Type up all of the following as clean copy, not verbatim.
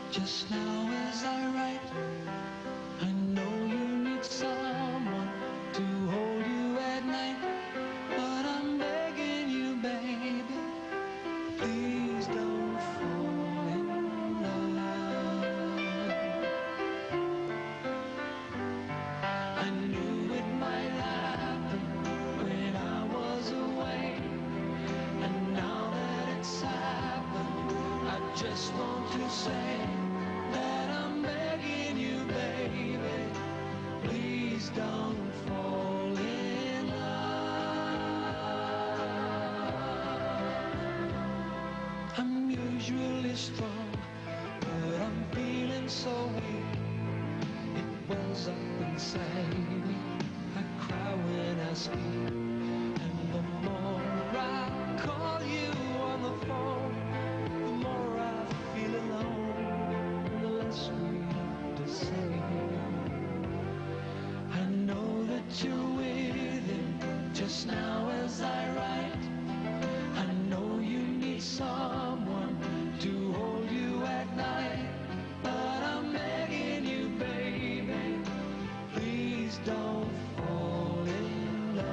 Just now as I write, I know you need someone to hold you at night, but I'm begging you, baby, please don't fall in love. I knew it might happen when I was away, and now that it's happened, I just want to say that I'm begging you, baby, please don't fall in love. I'm usually strong, but I'm feeling so weak. It wells up inside me, I cry when I speak, and the more I call you on the phone, the more I feel alone, the less we have to say. I know that you're with him just now as I write. I know you need someone to hold you at night, but I'm begging you, baby, please don't fall in love.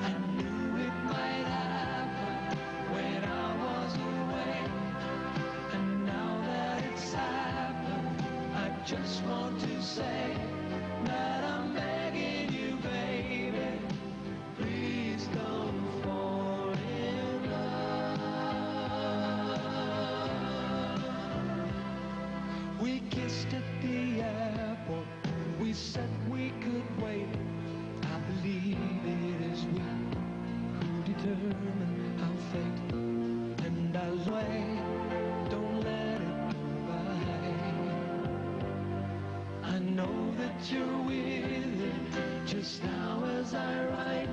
I knew it might happen when I was away, and now that it's happened, I just want to say that I'm begging you, baby, please don't fall in love. We kissed at the airport, we said we could wait. I believe it is we who determine our fate, and I'll wait, don't let it go by. I know that you're with it just now as I write.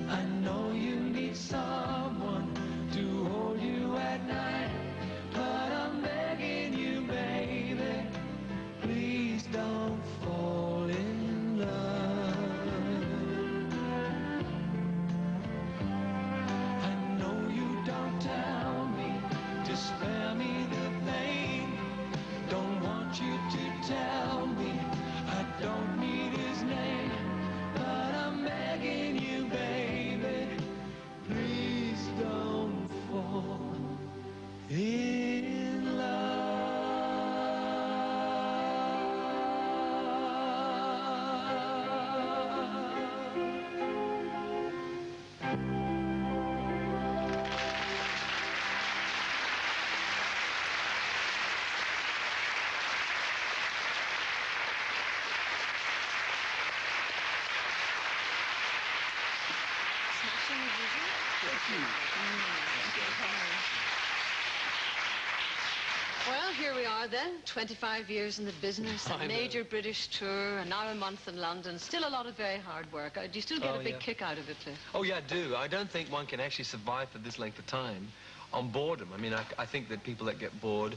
I know you need someone to hold you at night, but I'm begging you, baby, please don't fall in love. I know you don't tell me to spare me the pain. Don't want you to tell me I don't need his name, but I'm begging you, baby, please don't fall in love. Well, here we are then, 25 years in the business, a major British tour, and now a month in London. Still a lot of very hard work. Do you still get a big kick out of it, Cliff? Oh, yeah, I do. I don't think one can actually survive for this length of time on boredom. I mean, I think that people that get bored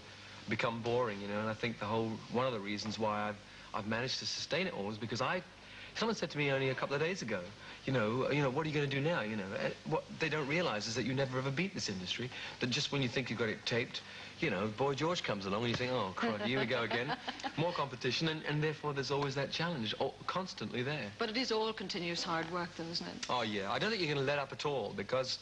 become boring, you know, and I think one of the reasons why I've managed to sustain it all is because someone said to me only a couple of days ago, you know, what are you going to do now, you know? What they don't realize is that you never ever beat this industry, that just when you think you've got it taped, you know, Boy George comes along and you think, oh, crikey, here we go again. More competition, and therefore there's always that challenge, constantly there. But it is all continuous hard work, though, isn't it? Oh, yeah. I don't think you're going to let up at all, because,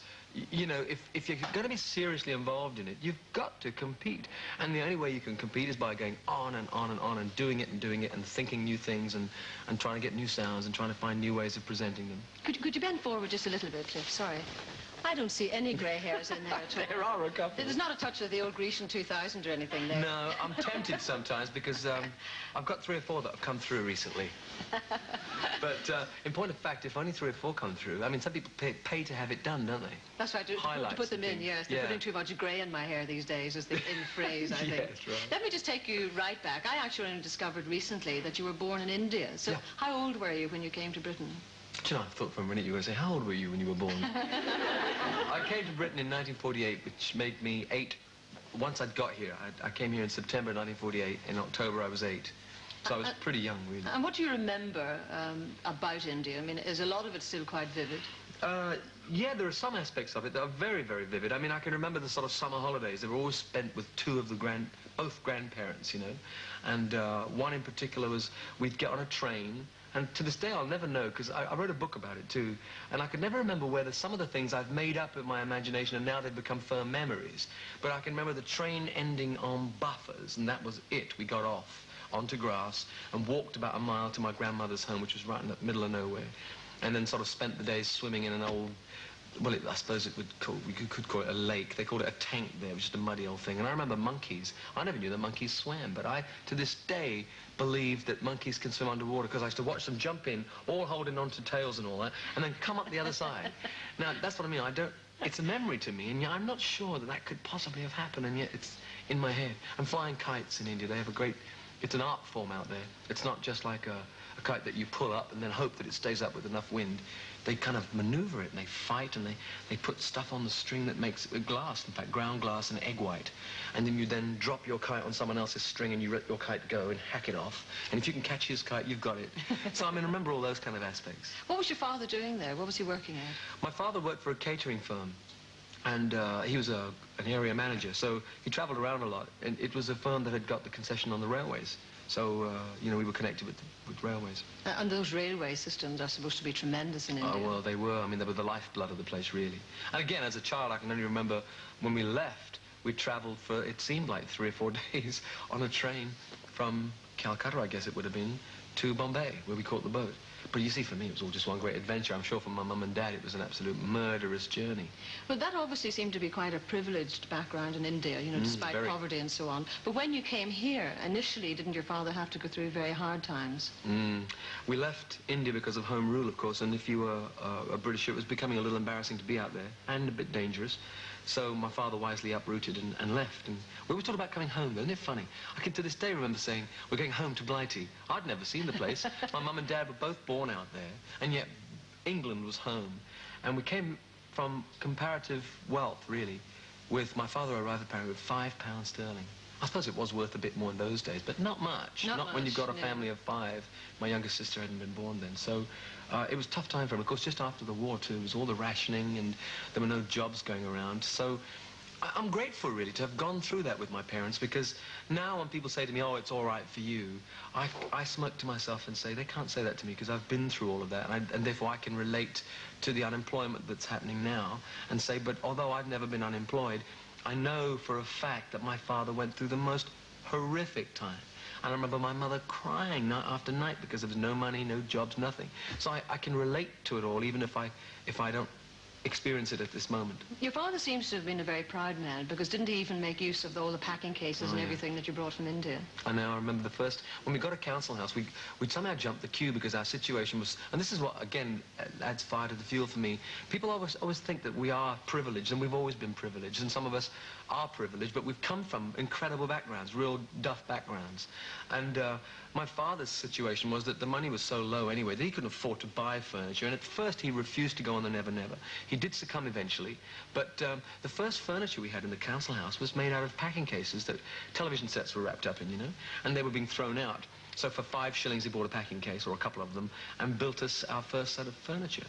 you know, if you're going to be seriously involved in it, you've got to compete. And the only way you can compete is by going on and on and on and doing it and thinking new things and trying to get new sounds and trying to find new ways of presenting them. Could you bend forward just a little bit, Cliff? Sorry. I don't see any grey hairs in there at all. There are a couple. There's not a touch of the old Grecian 2000 or anything there. No, I'm tempted sometimes because I've got 3 or 4 that have come through recently. But in point of fact, if only 3 or 4 come through, I mean, some people pay to have it done, don't they? That's right, to put them in, yes. They're putting too much grey in my hair these days, is the in phrase, I think. Yes, right. Let me just take you right back. I actually only discovered recently that you were born in India. So how old were you when you came to Britain? Do you know, I thought for a minute you were going to say, how old were you when you were born? I came to Britain in 1948, which made me 8. Once I'd got here, I came here in September 1948. In October, I was 8. So I was pretty young, really. And what do you remember about India? I mean, is a lot of it still quite vivid? Yeah, there are some aspects of it that are very, very vivid. I mean, I can remember the sort of summer holidays. They were always spent with both grandparents, you know. And one in particular was, we'd get on a train, and to this day I'll never know, because I wrote a book about it too, and I could never remember whether some of the things I've made up in my imagination and now they've become firm memories. But I can remember the train ending on Buffers, and that was it. We got off onto grass and walked about a mile to my grandmother's home, which was right in the middle of nowhere, and then sort of spent the day swimming in an old, well, I suppose we could call it a lake. They called it a tank there, which is just a muddy old thing. And I remember monkeys. I never knew that monkeys swam, but I, to this day, believe that monkeys can swim underwater, because I used to watch them jump in, all holding onto tails and all that, and then come up the other side. Now, that's what I mean. It's a memory to me, and yet I'm not sure that that could possibly have happened, and yet it's in my head. And flying kites in India, they have a great, it's an art form out there. It's not just like a kite that you pull up and then hope that it stays up with enough wind. They kind of maneuver it, and they fight, and they put stuff on the string that makes glass, in fact, ground glass and egg white. And then you then drop your kite on someone else's string, and you let your kite go and hack it off. And if you can catch his kite, you've got it. So, I mean, remember all those kind of aspects. What was your father doing there? What was he working at? My father worked for a catering firm, and he was an area manager, so he traveled around a lot. And it was a firm that had got the concession on the railways. So, you know, we were connected with railways. And those railway systems are supposed to be tremendous in India. Oh, well, they were. I mean, they were the lifeblood of the place, really. And again, as a child, I can only remember when we left, we traveled for, it seemed like 3 or 4 days on a train from Calcutta, I guess it would have been, to Bombay, where we caught the boat. But you see, for me, it was all just one great adventure. I'm sure for my mum and dad, it was an absolute murderous journey. Well, that obviously seemed to be quite a privileged background in India, you know, despite poverty and so on. But when you came here, initially, didn't your father have to go through very hard times? We left India because of Home Rule, of course, and if you were a British, it was becoming a little embarrassing to be out there, and a bit dangerous. So my father wisely uprooted and left. And we always talked about coming home, though. Isn't it funny? I can to this day remember saying, we're going home to Blighty. I'd never seen the place. My mum and dad were both born out there, and yet England was home. And we came from comparative wealth, really, with my father arrived apparently with £5 sterling. I suppose it was worth a bit more in those days, but not much. Not when you've got a family of 5. My younger sister hadn't been born then, so it was a tough time for him. Of course, just after the war, too, it was all the rationing, and there were no jobs going around. So I'm grateful, really, to have gone through that with my parents, because now when people say to me, oh, it's all right for you, I smirk to myself and say, they can't say that to me, because I've been through all of that, and therefore I can relate to the unemployment that's happening now and say, but although I've never been unemployed, I know for a fact that my father went through the most horrific time. And I remember my mother crying night after night because there was no money, no jobs, nothing. So I can relate to it all, even if I don't experience it at this moment. Your father seems to have been a very proud man, because didn't he even make use of all the packing cases and everything that you brought from India? I know. I remember the first, when we got a council house, we'd somehow jumped the queue because our situation was, and this is what, again, adds fire to the fuel for me. People always think that we are privileged, and we've always been privileged, and some of us are privileged, but we've come from incredible backgrounds, real duff backgrounds. And my father's situation was that the money was so low anyway that he couldn't afford to buy furniture, and at first he refused to go on the Never Never. He did succumb eventually, but the first furniture we had in the council house was made out of packing cases that television sets were wrapped up in, you know, and they were being thrown out. So for 5 shillings he bought a packing case, or a couple of them, and built us our first set of furniture.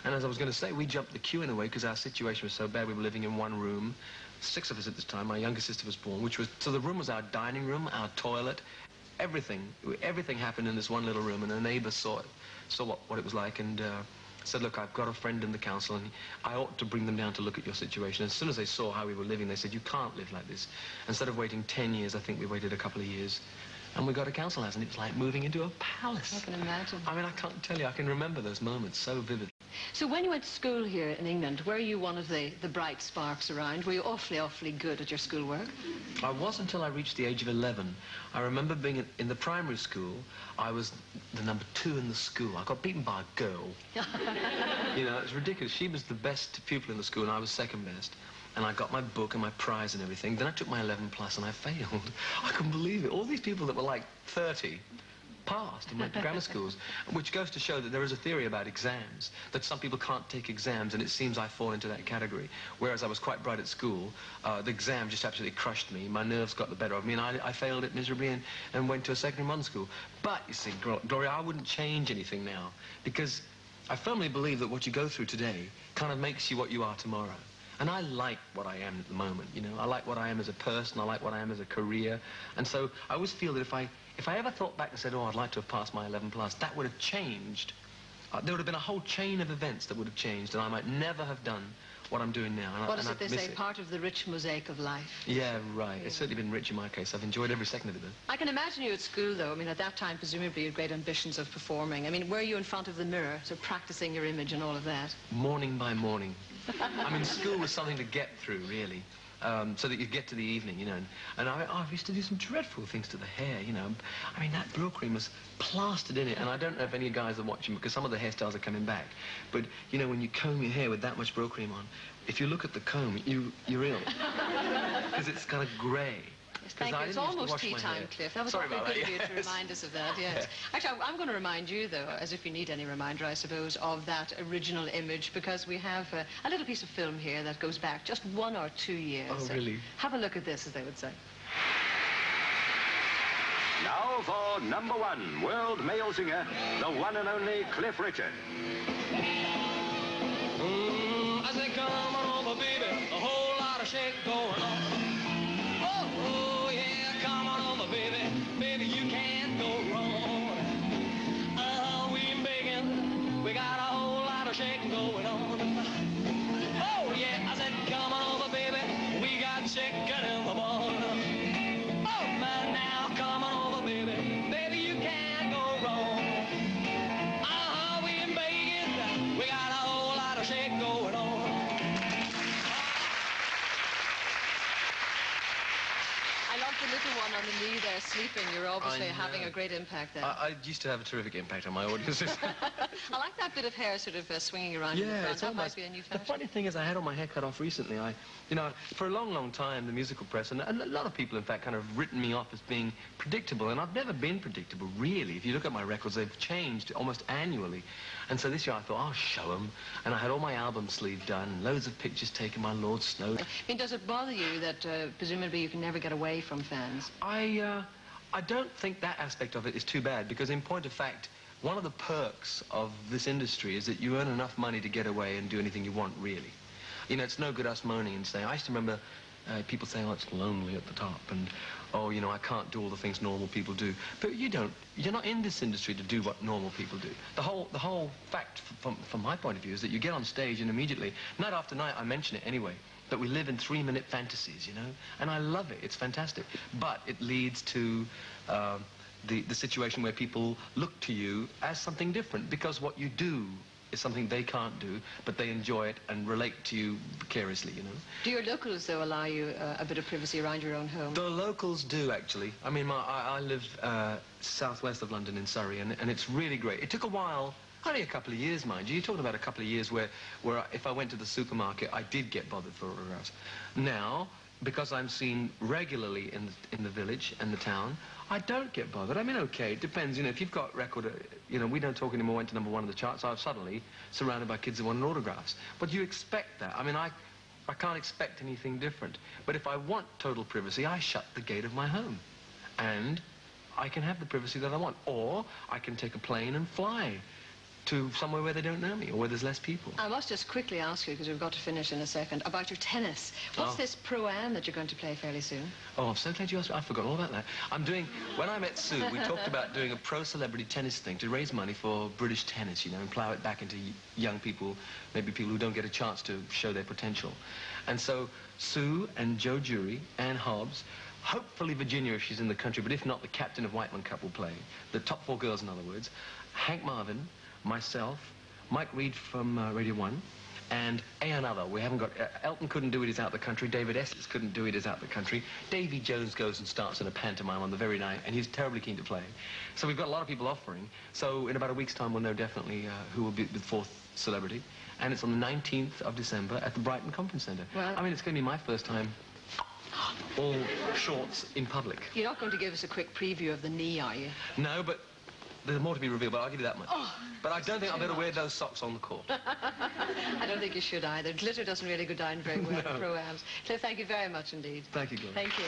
And as I was going to say, we jumped the queue in a way because our situation was so bad. We were living in one room, 6 of us at this time. My younger sister was born, so the room was our dining room, our toilet, everything happened in this one little room, and a neighbor saw what it was like, and said, look, I've got a friend in the council, and I ought to bring them down to look at your situation. As soon as they saw how we were living, they said, you can't live like this. Instead of waiting 10 years, I think we waited a couple of years, and we got a council house, and it was like moving into a palace. I can imagine. I mean, I can't tell you, I can remember those moments so vividly. So when you went to school here in England, were you one of the bright sparks around? Were you awfully good at your schoolwork? I was until I reached the age of 11. I remember being in the primary school. I was the number 2 in the school. I got beaten by a girl. You know, it's ridiculous. She was the best pupil in the school, and I was second best. And I got my book and my prize and everything. Then I took my 11 plus, and I failed. I couldn't believe it. All these people that were like 30 passed and went to grammar schools, which goes to show that there is a theory about exams, that some people can't take exams, and it seems I fall into that category. Whereas I was quite bright at school, the exam just absolutely crushed me. My nerves got the better of me, and I failed it miserably and went to a secondary modern school. But, you see, Gloria, I wouldn't change anything now, because I firmly believe that what you go through today kind of makes you what you are tomorrow. And I like what I am at the moment, you know. I like what I am as a person. I like what I am as a career. And so I always feel that if I ever thought back and said, oh, I'd like to have passed my 11 plus, that would have changed. There would have been a whole chain of events that would have changed, and I might never have done what I'm doing now. What is it they say? Part of the rich mosaic of life. Yeah, right. It's certainly been rich in my case. I've enjoyed every second of it, though. I can imagine you at school, though. I mean, at that time, presumably, you had great ambitions of performing. I mean, were you in front of the mirror, so practicing your image and all of that? Morning by morning. I mean, school was something to get through, really. So that you get to the evening, you know. And I used to do some dreadful things to the hair, you know. I mean, that Brill cream was plastered in it, and I don't know if any guys are watching because some of the hairstyles are coming back. But, you know, when you comb your hair with that much Brill cream on, if you look at the comb, you're ill. Because it's kind of grey. Yes, thank you. It's almost tea time, Cliff. That was very good of you to remind us of that, yes. Actually, I'm going to remind you, though, as if you need any reminder, I suppose, of that original image, because we have a little piece of film here that goes back just 1 or 2 years. Oh, really? Have a look at this, as they would say. Now for #1 world male singer, the one and only Cliff Richard. I say, come on over, baby, a whole lot of shake going on. Oh, yeah, come on over, baby, baby, you can't go wrong. We begging, we got a whole lot of shaking going on. Oh, yeah, I said, come on over, baby, we got chicken in the barn. Oh, man, now, come on over, baby, baby, you can't go wrong. We begging, we got a whole lot of shake going on. I love the little one on the knee there sleeping. You're obviously having a great impact there. I used to have a terrific impact on my audiences. I like that bit of hair sort of swinging around in the front. That might be a new fashion. The funny thing is I had all my hair cut off recently. You know, for a long, long time, the musical press, and a lot of people, in fact, kind of written me off as being predictable, and I've never been predictable, really. If you look at my records, they've changed almost annually. And so this year I thought, I'll show them. And I had all my album sleeve done, and loads of pictures taken by Lord Snow. I mean, does it bother you that presumably you can never get away from fans? I don't think that aspect of it is too bad, because in point of fact, one of the perks of this industry is that you earn enough money to get away and do anything you want, really. You know, it's no good us moaning and saying, I used to remember people saying, oh, it's lonely at the top, and, oh, you know, I can't do all the things normal people do. But you're not in this industry to do what normal people do. The whole fact, from my point of view, is that you get on stage and immediately, night after night, I mention it anyway, that we live in 3-minute fantasies, you know? And I love it. It's fantastic. But it leads to the situation where people look to you as something different, because what you do is something they can't do, but they enjoy it and relate to you vicariously, you know? Do your locals, though, allow you a bit of privacy around your own home? The locals do, actually. I mean, I live southwest of London in Surrey, and it's really great. It took a while, only a couple of years, mind you. You're talking about a couple of years where if I went to the supermarket, I did get bothered for autographs. Now, because I'm seen regularly in the village and the town, I don't get bothered. I mean, okay, it depends. You know, if you've got record, you know, We Don't Talk Anymore went to #1 of the charts, I'm suddenly surrounded by kids who want autographs. But you expect that. I mean, I can't expect anything different. But if I want total privacy, I shut the gate of my home. And I can have the privacy that I want. Or I can take a plane and fly to somewhere where they don't know me, or where there's less people. I must just quickly ask you, because we've got to finish in a second, about your tennis. What's this Pro-Am that you're going to play fairly soon? Oh, I'm so glad you asked me. I forgot all about that. When I met Sue, we talked about doing a pro-celebrity tennis thing to raise money for British tennis, you know, and plough it back into young people, maybe people who don't get a chance to show their potential. And so Sue and Joe Jury, Ann Hobbs, hopefully Virginia if she's in the country, but if not, the captain of Whiteman Cup will play. The top 4 girls, in other words. Hank Marvin, myself, Mike Reed from Radio 1, and another. We haven't got... Elton couldn't do it, he's out the country. David Essex couldn't do it, he's out the country. Davy Jones goes and starts in a pantomime on the very night, and he's terribly keen to play. So we've got a lot of people offering. So in about a week's time, we'll know definitely who will be the 4th celebrity. And it's on the 19th of December at the Brighton Conference Centre. Well, I mean, it's going to be my first time all shorts in public. You're not going to give us a quick preview of the knee, are you? No, but... there's more to be revealed, but I'll give you that much. Oh, but I don't think I'll be able to wear those socks on the court. I don't think you should either. Glitter doesn't really go down very well at Pro-Ams. Cliff, thank you very much indeed. Thank you, Gloria. Thank you.